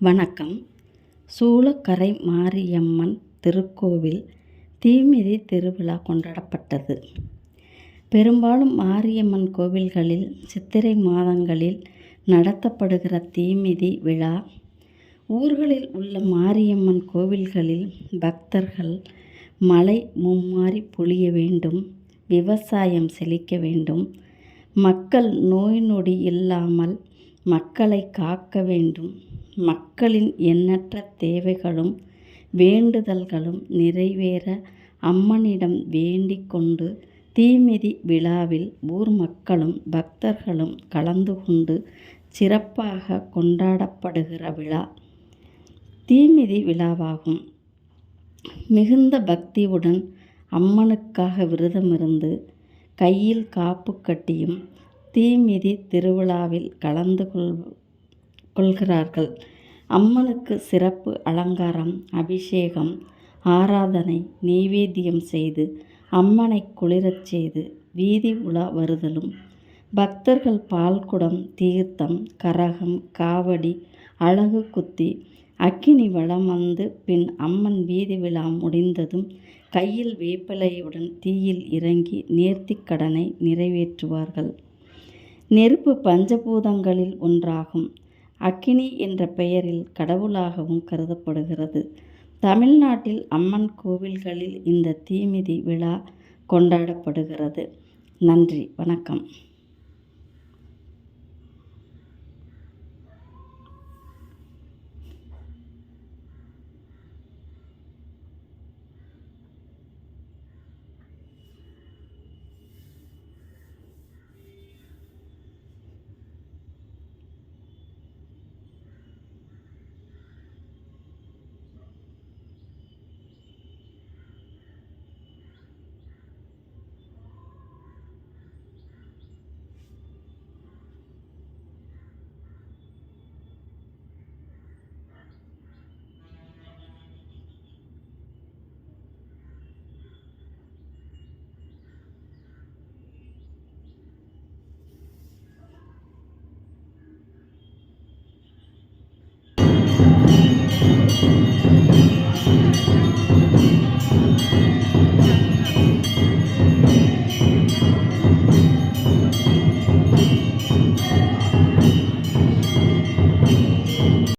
வணக்கம். சூளக்கரை மாரியம்மன் திருக்கோவில் தீமிதி திருவிழா கொண்டாடப்பட்டது. பெரும்பாலும் மாரியம்மன் கோவில்களில் சித்திரை மாதங்களில் நடத்தப்படுகிற தீமிதி விழா, ஊர்களில் உள்ள மாரியம்மன் கோவில்களில் பக்தர்கள் மழை மும்மாரி பொழிய வேண்டும், விவசாயம் செழிக்க வேண்டும், மக்கள் நோய் நொடி இல்லாமல் மக்களை காக்க வேண்டும், மக்களின் எண்ணற்ற தேவைகளும் வேண்டுதல்களும் நிறைவேற அம்மனிடம் வேண்டிக் கொண்டு தீமிதி விழாவில் ஊர் மக்களும் பக்தர்களும் கலந்து கொண்டு சிறப்பாக கொண்டாடப்படுகிற விழா தீமிதி விழாவாகும். மிகுந்த பக்தியுடன் அம்மனுக்காக விரதமிருந்து கையில் காப்பு கட்டியும் தீமிதி திருவிழாவில் கலந்து கொள்கிறார்கள். அம்மனுக்கு சிறப்பு அலங்காரம், அபிஷேகம், ஆராதனை, நெய்வேத்தியம் செய்து அம்மனை குளிரச் செய்து வீதி உலா வருதலும், பக்தர்கள் பால்குடம், தீர்த்தம், கரகம், காவடி, அலகு குத்தி அக்கினி வலம் வந்து பின் அம்மன் வீதி விழா முடிந்ததும் கையில் வேப்பிலையுடன் தீயில் இறங்கி நேர்த்திக் கடனை நிறைவேற்றுவார்கள். நெருப்பு பஞ்சபூதங்களில் ஒன்றாகும். அக்கினி என்ற பெயரில் கடவுளாகவும் கருதப்படுகிறது. தமிழ்நாட்டில் அம்மன் கோவில்களில் இந்த தீமிதி விழா கொண்டாடப்படுகிறது. நன்றி, வணக்கம்.